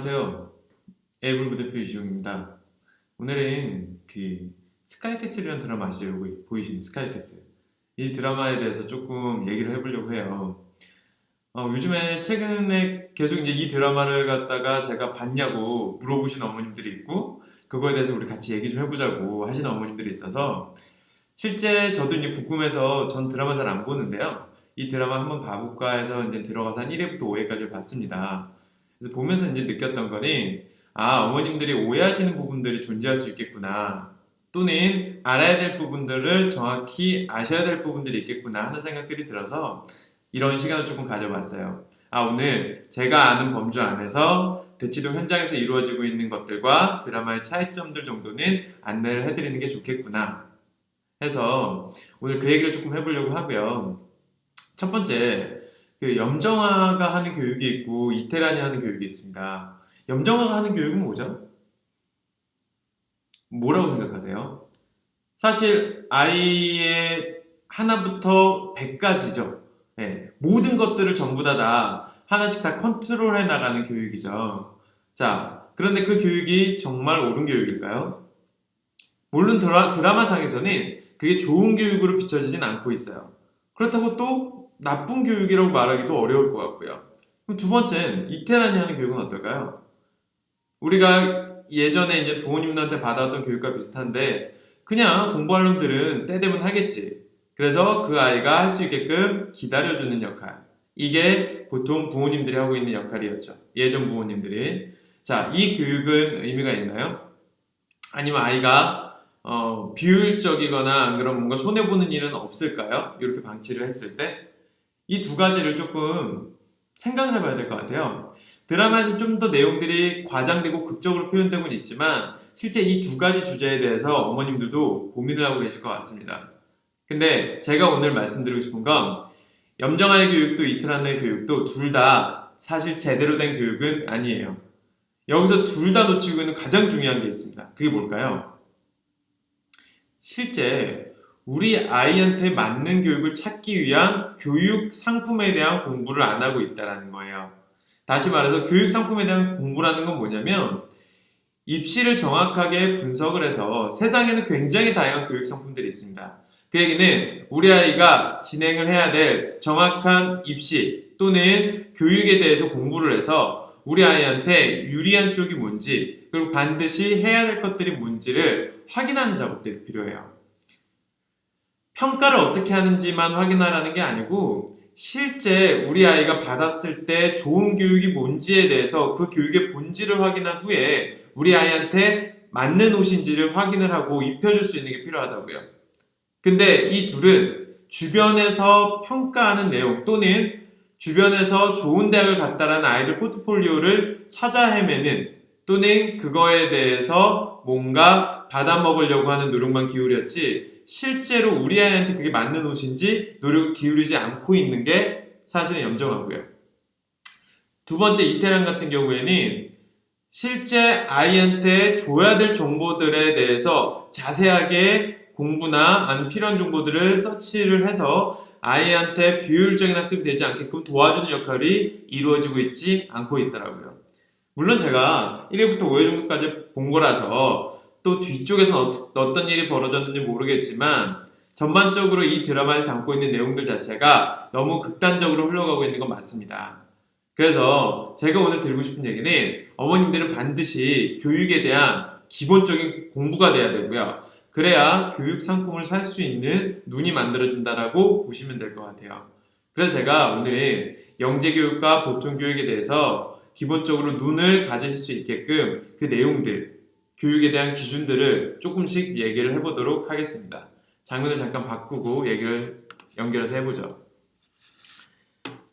안녕하세요. 에이블 대표 이시용입니다. 오늘은 스카이캐슬이라는 드라마 아시죠? 여기 보이시는 스카이캐슬. 이 드라마에 대해서 조금 얘기를 해보려고 해요. 요즘에 최근에 계속 이제 이 드라마를 갖다가 제가 봤냐고 물어보시는 어머님들이 있고, 그거에 대해서 우리 같이 얘기 좀 해보자고 하시는 어머님들이 있어서, 실제 저도 이제 궁금해서 전 드라마 잘 안 보는데요. 이 드라마 한번 봐볼까 해서 이제 들어가서 한 1회부터 5회까지 봤습니다. 그래서 보면서 이제 느꼈던 거는, 어머님들이 오해하시는 부분들이 존재할 수 있겠구나. 또는 알아야 될 부분들을 정확히 아셔야 될 부분들이 있겠구나 하는 생각들이 들어서 이런 시간을 조금 가져봤어요. 오늘 제가 아는 범주 안에서 대치동 현장에서 이루어지고 있는 것들과 드라마의 차이점들 정도는 안내를 해드리는 게 좋겠구나 해서 오늘 그 얘기를 조금 해보려고 하고요. 첫 번째, 염정아가 하는 교육이 있고 이태란이 하는 교육이 있습니다. 염정아가 하는 교육은 뭐죠? 뭐라고 생각하세요? 사실 아이의 하나부터 100까지죠. 네, 모든 것들을 전부 다 하나씩 다 컨트롤해 나가는 교육이죠. 자, 그런데 그 교육이 정말 옳은 교육일까요? 물론 드라마상에서는 그게 좋은 교육으로 비춰지진 않고 있어요. 그렇다고 또 나쁜 교육이라고 말하기도 어려울 것 같고요. 그럼 두 번째는 이태란이 하는 교육은 어떨까요? 우리가 예전에 이제 부모님들한테 받아왔던 교육과 비슷한데 그냥 공부할 놈들은 때 되면 하겠지. 그래서 그 아이가 할 수 있게끔 기다려주는 역할. 이게 보통 부모님들이 하고 있는 역할이었죠. 예전 부모님들이. 자, 이 교육은 의미가 있나요? 아니면 아이가 비효율적이거나 안 그러면 뭔가 손해보는 일은 없을까요? 이렇게 방치를 했을 때 이 두 가지를 조금 생각을 해봐야 될 것 같아요. 드라마에서 좀 더 내용들이 과장되고 극적으로 표현되고는 있지만 실제 이 두 가지 주제에 대해서 어머님들도 고민을 하고 계실 것 같습니다. 근데 제가 오늘 말씀드리고 싶은 건 염정아의 교육도 이태란의 교육도 둘 다 사실 제대로 된 교육은 아니에요. 여기서 둘 다 놓치고 있는 가장 중요한 게 있습니다. 그게 뭘까요? 실제 우리 아이한테 맞는 교육을 찾기 위한 교육 상품에 대한 공부를 안 하고 있다는 거예요. 다시 말해서 교육 상품에 대한 공부라는 건 뭐냐면 입시를 정확하게 분석을 해서 세상에는 굉장히 다양한 교육 상품들이 있습니다. 그 얘기는 우리 아이가 진행을 해야 될 정확한 입시 또는 교육에 대해서 공부를 해서 우리 아이한테 유리한 쪽이 뭔지 그리고 반드시 해야 될 것들이 뭔지를 확인하는 작업들이 필요해요. 평가를 어떻게 하는지만 확인하라는 게 아니고 실제 우리 아이가 받았을 때 좋은 교육이 뭔지에 대해서 그 교육의 본질을 확인한 후에 우리 아이한테 맞는 옷인지를 확인을 하고 입혀줄 수 있는 게 필요하다고요. 근데 이 둘은 주변에서 평가하는 내용 또는 주변에서 좋은 대학을 갔다라는 아이들 포트폴리오를 찾아 헤매는 또는 그거에 대해서 뭔가 받아먹으려고 하는 노력만 기울였지 실제로 우리 아이한테 그게 맞는 옷인지 노력을 기울이지 않고 있는 게 사실은 염정하고요. 두 번째 이태란 같은 경우에는 실제 아이한테 줘야 될 정보들에 대해서 자세하게 공부나 아니면 필요한 정보들을 서치를 해서 아이한테 비효율적인 학습이 되지 않게끔 도와주는 역할이 이루어지고 있지 않고 있더라고요. 물론 제가 1회부터 5회 정도까지 본 거라서 또 뒤쪽에서 어떤 일이 벌어졌는지 모르겠지만 전반적으로 이 드라마에 담고 있는 내용들 자체가 너무 극단적으로 흘러가고 있는 건 맞습니다. 그래서 제가 오늘 드리고 싶은 얘기는 어머님들은 반드시 교육에 대한 기본적인 공부가 돼야 되고요. 그래야 교육 상품을 살 수 있는 눈이 만들어진다라고 보시면 될 것 같아요. 그래서 제가 오늘은 영재교육과 보통교육에 대해서 기본적으로 눈을 가지실 수 있게끔 그 내용들, 교육에 대한 기준들을 조금씩 얘기를 해보도록 하겠습니다. 장면을 잠깐 바꾸고 얘기를 연결해서 해보죠.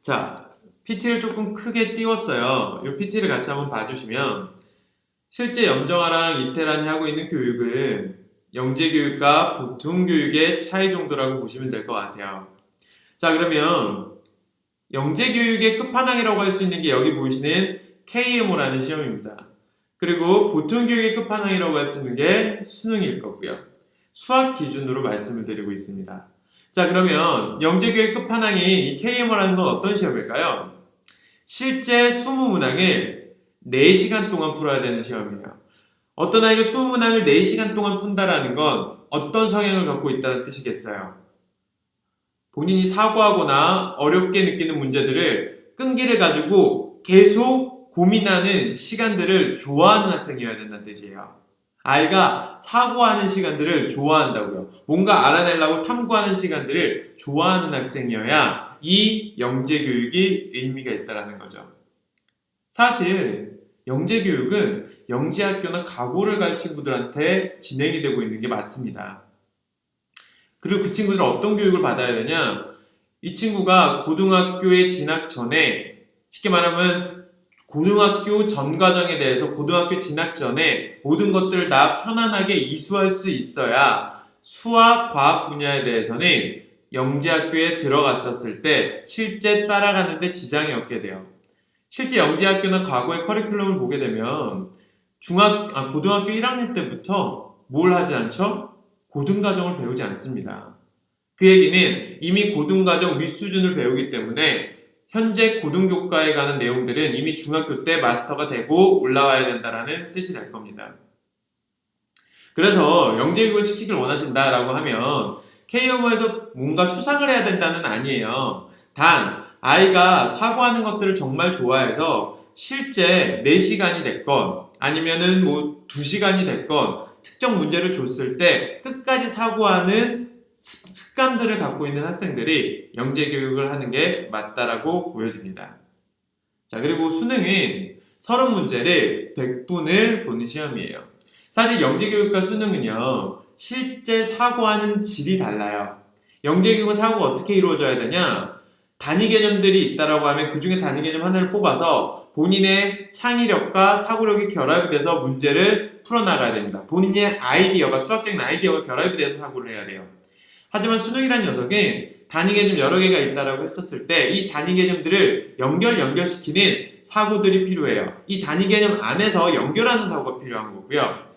자, PT를 조금 크게 띄웠어요. 이 PT를 같이 한번 봐주시면 실제 염정아랑 이태란이 하고 있는 교육은 영재교육과 보통교육의 차이 정도라고 보시면 될 것 같아요. 자, 그러면 영재교육의 끝판왕이라고 할 수 있는 게 여기 보이시는 KMO라는 시험입니다. 그리고 보통교육의 끝판왕이라고 할 수 있는 게 수능일 거고요. 수학 기준으로 말씀을 드리고 있습니다. 자, 그러면 영재교육 끝판왕이 이 KMO라는 건 어떤 시험일까요? 실제 20문항을 4시간 동안 풀어야 되는 시험이에요. 어떤 아이가 수학 문항을 4시간 동안 푼다라는 건 어떤 성향을 갖고 있다는 뜻이겠어요? 본인이 사고하거나 어렵게 느끼는 문제들을 끈기를 가지고 계속 고민하는 시간들을 좋아하는 학생이어야 된다는 뜻이에요. 아이가 사고하는 시간들을 좋아한다고요. 뭔가 알아내려고 탐구하는 시간들을 좋아하는 학생이어야 이 영재교육이 의미가 있다는 거죠. 사실 영재교육은 영재학교나 가고를 갈 친구들한테 진행이 되고 있는 게 맞습니다. 그리고 그 친구들은 어떤 교육을 받아야 되냐? 이 친구가 고등학교에 진학 전에, 쉽게 말하면 고등학교 전 과정에 대해서 고등학교 진학 전에 모든 것들을 다 편안하게 이수할 수 있어야 수학, 과학 분야에 대해서는 영재학교에 들어갔었을 때 실제 따라가는데 지장이 없게 돼요. 실제 영재학교나 과거의 커리큘럼을 보게 되면 고등학교 1학년 때부터 뭘 하지 않죠? 고등과정을 배우지 않습니다. 그 얘기는 이미 고등과정 윗수준을 배우기 때문에 현재 고등교과에 가는 내용들은 이미 중학교 때 마스터가 되고 올라와야 된다는 뜻이 될 겁니다. 그래서 영재교육을 시키길 원하신다라고 하면 K영어에서 뭔가 수상을 해야 된다는 아니에요. 단 아이가 사고하는 것들을 정말 좋아해서 실제 4시간이 됐건 아니면은 2시간이 됐건 특정 문제를 줬을 때 끝까지 사고하는 습관들을 갖고 있는 학생들이 영재교육을 하는 게 맞다라고 보여집니다. 자, 그리고 수능은 30문제를 100분을 보는 시험이에요. 사실 영재교육과 수능은요, 실제 사고하는 질이 달라요. 영재교육은 사고가 어떻게 이루어져야 되냐? 단위 개념들이 있다라고 하면 그 중에 단위 개념 하나를 뽑아서 본인의 창의력과 사고력이 결합이 돼서 문제를 풀어나가야 됩니다. 본인의 아이디어가, 수학적인 아이디어가 결합이 돼서 사고를 해야 돼요. 하지만 수능이라는 녀석은 단위 개념 여러 개가 있다라고 했었을 때 이 단위 개념들을 연결시키는 사고들이 필요해요. 이 단위 개념 안에서 연결하는 사고가 필요한 거고요.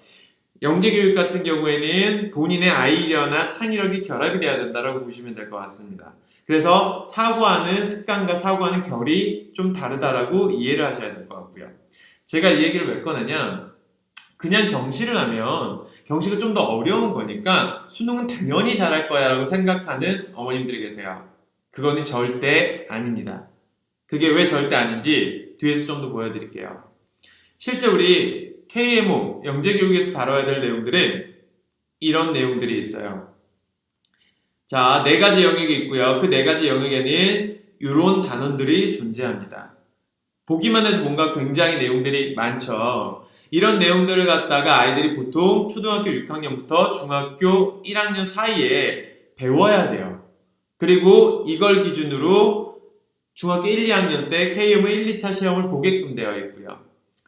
영재교육 같은 경우에는 본인의 아이디어나 창의력이 결합이 돼야 된다고 보시면 될 것 같습니다. 그래서 사고하는 습관과 사고하는 결이 좀 다르다라고 이해를 하셔야 될 것 같고요. 제가 이 얘기를 왜 꺼내냐? 그냥 경시를 하면 경시가 좀 더 어려운 거니까 수능은 당연히 잘할 거야 라고 생각하는 어머님들이 계세요. 그거는 절대 아닙니다. 그게 왜 절대 아닌지 뒤에서 좀 더 보여드릴게요. 실제 우리 KMO, 영재교육에서 다뤄야 될 내용들은 이런 내용들이 있어요. 자, 4가지 영역이 있고요. 그 4가지 영역에는 이런 단원들이 존재합니다. 보기만 해도 뭔가 굉장히 내용들이 많죠. 이런 내용들을 갖다가 아이들이 보통 초등학교 6학년부터 중학교 1학년 사이에 배워야 돼요. 그리고 이걸 기준으로 중학교 1, 2학년 때 KMO 1, 2차 시험을 보게끔 되어 있고요.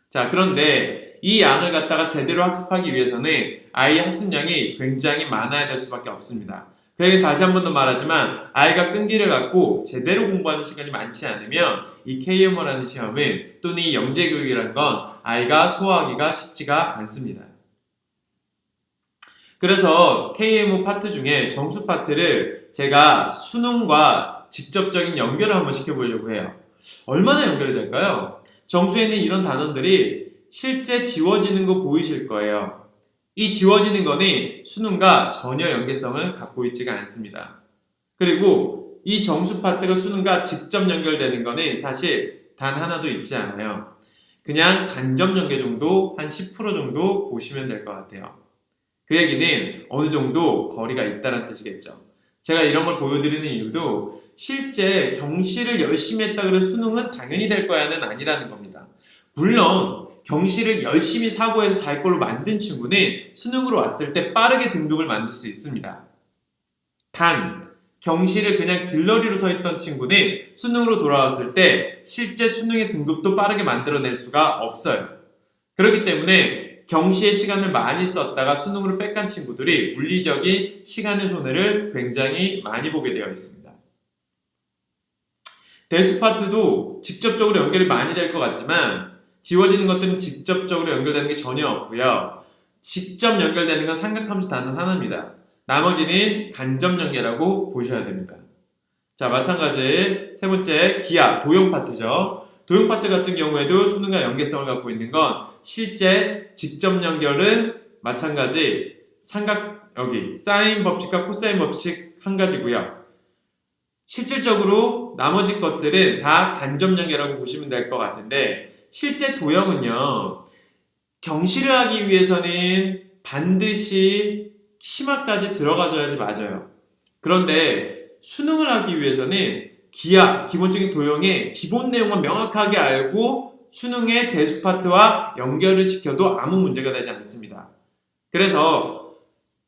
자, 그런데 이 양을 갖다가 제대로 학습하기 위해서는 아이의 학습량이 굉장히 많아야 될 수밖에 없습니다. 그 얘기는 다시 한 번 더 말하지만 아이가 끈기를 갖고 제대로 공부하는 시간이 많지 않으면 이 KMO라는 시험은 또는 이 영재교육이라는 건 아이가 소화하기가 쉽지가 않습니다. 그래서 KMO 파트 중에 정수 파트를 제가 수능과 직접적인 연결을 한번 시켜보려고 해요. 얼마나 연결이 될까요? 정수에는 이런 단원들이 실제 지워지는 거 보이실 거예요. 이 지워지는 거는 수능과 전혀 연계성을 갖고 있지가 않습니다. 그리고 이 정수 파트가 수능과 직접 연결되는 거는 사실 단 하나도 있지 않아요. 그냥 간접 연계 정도, 한 10% 정도 보시면 될 것 같아요. 그 얘기는 어느 정도 거리가 있다는 뜻이겠죠. 제가 이런 걸 보여드리는 이유도 실제 경시를 열심히 했다 그래서 수능은 당연히 될 거야는 아니라는 겁니다. 물론 경시를 열심히 사고해서 잘 걸로 만든 친구는 수능으로 왔을 때 빠르게 등급을 만들 수 있습니다. 단 경시를 그냥 들러리로 서 있던 친구는 수능으로 돌아왔을 때 실제 수능의 등급도 빠르게 만들어낼 수가 없어요. 그렇기 때문에 경시의 시간을 많이 썼다가 수능으로 뺏간 친구들이 물리적인 시간의 손해를 굉장히 많이 보게 되어 있습니다. 대수 파트도 직접적으로 연결이 많이 될 것 같지만 지워지는 것들은 직접적으로 연결되는 게 전혀 없고요. 직접 연결되는 건 삼각함수 단원 하나입니다. 나머지는 간접 연계라고 보셔야 됩니다. 자, 마찬가지 세 번째 기하, 도형 파트죠. 도형 파트 같은 경우에도 수능과 연계성을 갖고 있는 건 실제 직접 연결은 마찬가지 여기 사인 법칙과 코사인 법칙 한 가지고요. 실질적으로 나머지 것들은 다 간접 연결이라고 보시면 될 것 같은데 실제 도형은요. 경시를 하기 위해서는 반드시 심화까지 들어가줘야지 맞아요. 그런데 수능을 하기 위해서는 기본적인 도형의 기본 내용만 명확하게 알고 수능의 대수 파트와 연결을 시켜도 아무 문제가 되지 않습니다. 그래서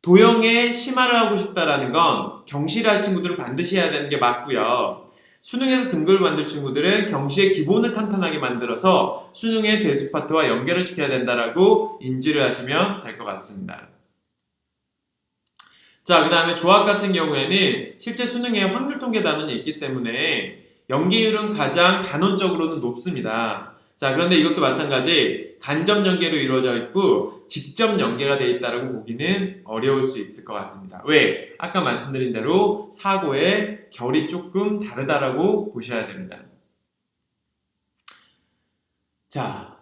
도형에 심화를 하고 싶다라는 건 경시를 할 친구들은 반드시 해야 되는 게 맞고요. 수능에서 등급을 만들 친구들은 경시의 기본을 탄탄하게 만들어서 수능의 대수 파트와 연결을 시켜야 된다라고 인지를 하시면 될 것 같습니다. 자, 그 다음에 조합 같은 경우에는 실제 수능에 확률 통계 단원이 있기 때문에 연계율은 가장 단원적으로는 높습니다. 자, 그런데 이것도 마찬가지 간접 연계로 이루어져 있고 직접 연계가 되어 있다고 보기는 어려울 수 있을 것 같습니다. 왜? 아까 말씀드린 대로 사고의 결이 조금 다르다라고 보셔야 됩니다. 자,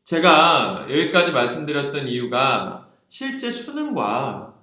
제가 여기까지 말씀드렸던 이유가 실제 수능과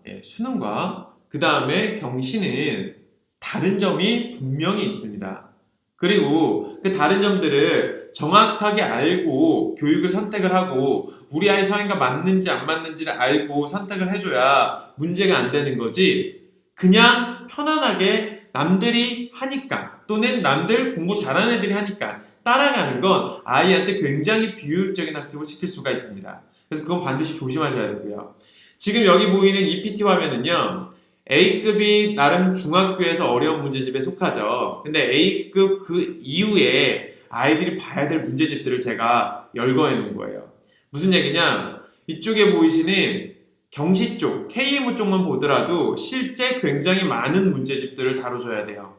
그 다음에 경시는 다른 점이 분명히 있습니다. 그리고 그 다른 점들을 정확하게 알고 교육을 선택을 하고 우리 아이 성향과 맞는지 안 맞는지를 알고 선택을 해줘야 문제가 안 되는 거지 그냥 편안하게 남들이 하니까 또는 남들 공부 잘하는 애들이 하니까 따라가는 건 아이한테 굉장히 비효율적인 학습을 시킬 수가 있습니다. 그래서 그건 반드시 조심하셔야 되고요. 지금 여기 보이는 EPT 화면은요. A급이 나름 중학교에서 어려운 문제집에 속하죠. 근데 A급 그 이후에 아이들이 봐야 될 문제집들을 제가 열거해 놓은 거예요. 무슨 얘기냐? 이쪽에 보이시는 경시 쪽, KMO 쪽만 보더라도 실제 굉장히 많은 문제집들을 다뤄줘야 돼요.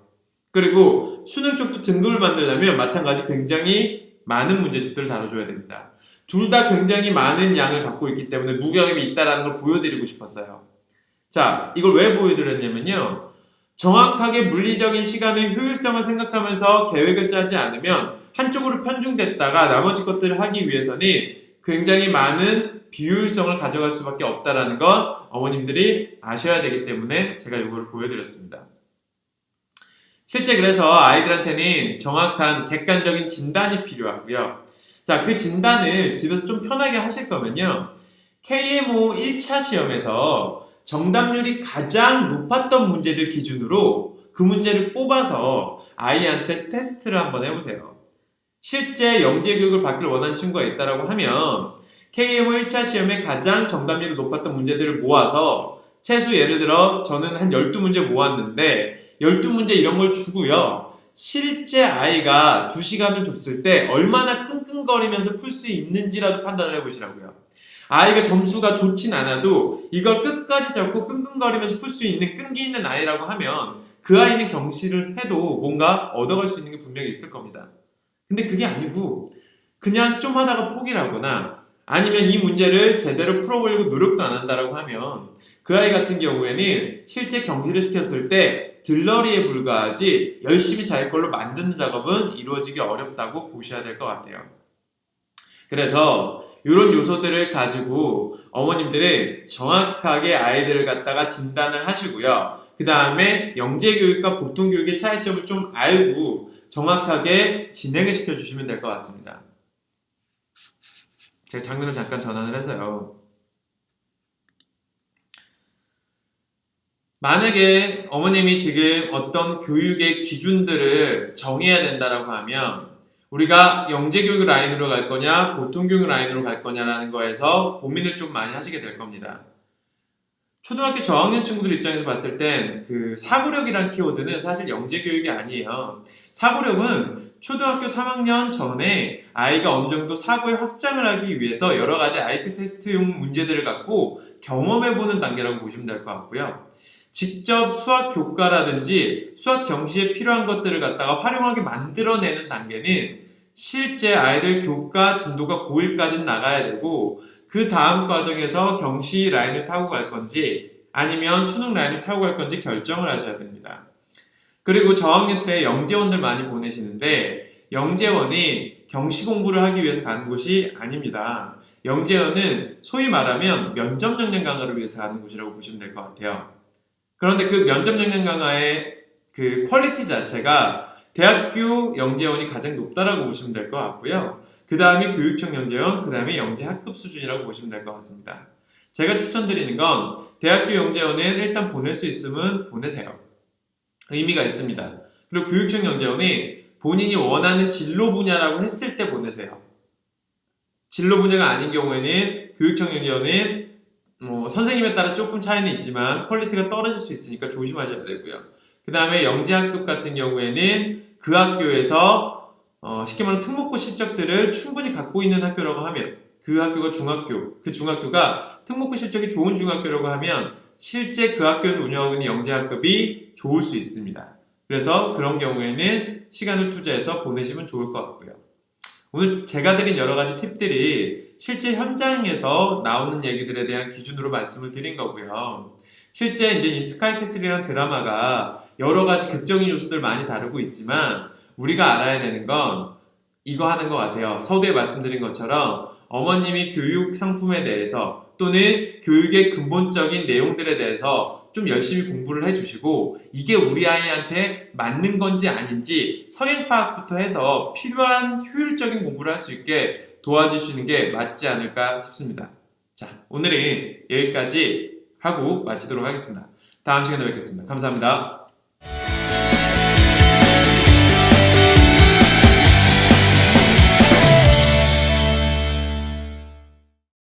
그리고 수능 쪽도 등급을 만들려면 마찬가지 굉장히 많은 문제집들을 다뤄줘야 됩니다. 둘 다 굉장히 많은 양을 갖고 있기 때문에 무게감이 있다는 걸 보여드리고 싶었어요. 자, 이걸 왜 보여드렸냐면요. 정확하게 물리적인 시간의 효율성을 생각하면서 계획을 짜지 않으면 한쪽으로 편중됐다가 나머지 것들을 하기 위해서는 굉장히 많은 비효율성을 가져갈 수밖에 없다는 건 어머님들이 아셔야 되기 때문에 제가 이거를 보여드렸습니다. 실제 그래서 아이들한테는 정확한 객관적인 진단이 필요하고요. 자, 그 진단을 집에서 좀 편하게 하실 거면요. KMO 1차 시험에서 정답률이 가장 높았던 문제들 기준으로 그 문제를 뽑아서 아이한테 테스트를 한번 해보세요. 실제 영재교육을 받기를 원하는 친구가 있다고 하면 KMO 1차 시험에 가장 정답률이 높았던 문제들을 모아서 최소 예를 들어 저는 한 12문제 모았는데 12문제 이런 걸 주고요. 실제 아이가 2시간을 줬을 때 얼마나 끙끙거리면서 풀 수 있는지라도 판단을 해보시라고요. 아이가 점수가 좋진 않아도 이걸 끝까지 잡고 끙끙거리면서 풀 수 있는 끈기 있는 아이라고 하면 그 아이는 경시를 해도 뭔가 얻어갈 수 있는 게 분명히 있을 겁니다. 근데 그게 아니고 그냥 좀 하다가 포기를 하거나 아니면 이 문제를 제대로 풀어보려고 노력도 안 한다라고 하면 그 아이 같은 경우에는 실제 경시를 시켰을 때 들러리에 불과하지 열심히 자기 걸로 만드는 작업은 이루어지기 어렵다고 보셔야 될 것 같아요. 그래서 이런 요소들을 가지고 어머님들은 정확하게 아이들을 갖다가 진단을 하시고요. 그 다음에 영재교육과 보통교육의 차이점을 좀 알고 정확하게 진행을 시켜주시면 될 것 같습니다. 제가 장면을 잠깐 전환을 해서요. 만약에 어머님이 지금 어떤 교육의 기준들을 정해야 된다라고 하면 우리가 영재교육 라인으로 갈 거냐 보통교육 라인으로 갈 거냐라는 거에서 고민을 좀 많이 하시게 될 겁니다. 초등학교 저학년 친구들 입장에서 봤을 땐 그 사고력이란 키워드는 사실 영재교육이 아니에요. 사고력은 초등학교 3학년 전에 아이가 어느 정도 사고의 확장을 하기 위해서 여러 가지 IQ 테스트용 문제들을 갖고 경험해보는 단계라고 보시면 될 것 같고요. 직접 수학 교과라든지 수학 경시에 필요한 것들을 갖다가 활용하게 만들어내는 단계는 실제 아이들 교과 진도가 고1까지는 나가야 되고 그 다음 과정에서 경시 라인을 타고 갈 건지 아니면 수능 라인을 타고 갈 건지 결정을 하셔야 됩니다. 그리고 저학년 때 영재원들 많이 보내시는데 영재원이 경시 공부를 하기 위해서 가는 곳이 아닙니다. 영재원은 소위 말하면 면접 역량 강화를 위해서 가는 곳이라고 보시면 될 것 같아요. 그런데 그 면접 역량 강화의 그 퀄리티 자체가 대학교 영재원이 가장 높다라고 보시면 될 것 같고요. 그 다음이 교육청 영재원, 그 다음에 영재 학급 수준이라고 보시면 될 것 같습니다. 제가 추천드리는 건 대학교 영재원은 일단 보낼 수 있으면 보내세요. 의미가 있습니다. 그리고 교육청 영재원이 본인이 원하는 진로 분야라고 했을 때 보내세요. 진로 분야가 아닌 경우에는 교육청 영재원은 선생님에 따라 조금 차이는 있지만 퀄리티가 떨어질 수 있으니까 조심하셔야 되고요. 그 다음에 영재학급 같은 경우에는 그 학교에서 쉽게 말하면 특목고 실적들을 충분히 갖고 있는 학교라고 하면 그 학교가 중학교, 그 중학교가 특목고 실적이 좋은 중학교라고 하면 실제 그 학교에서 운영하고 있는 영재학급이 좋을 수 있습니다. 그래서 그런 경우에는 시간을 투자해서 보내시면 좋을 것 같고요. 오늘 제가 드린 여러 가지 팁들이 실제 현장에서 나오는 얘기들에 대한 기준으로 말씀을 드린 거고요. 실제 이제 이 스카이캐슬이라는 드라마가 여러 가지 극적인 요소들 많이 다루고 있지만 우리가 알아야 되는 건 이거 하는 것 같아요. 서두에 말씀드린 것처럼 어머님이 교육 상품에 대해서 또는 교육의 근본적인 내용들에 대해서 좀 열심히 공부를 해주시고 이게 우리 아이한테 맞는 건지 아닌지 성향 파악부터 해서 필요한 효율적인 공부를 할 수 있게 도와주시는 게 맞지 않을까 싶습니다. 자, 오늘은 여기까지 하고 마치도록 하겠습니다. 다음 시간에 뵙겠습니다. 감사합니다.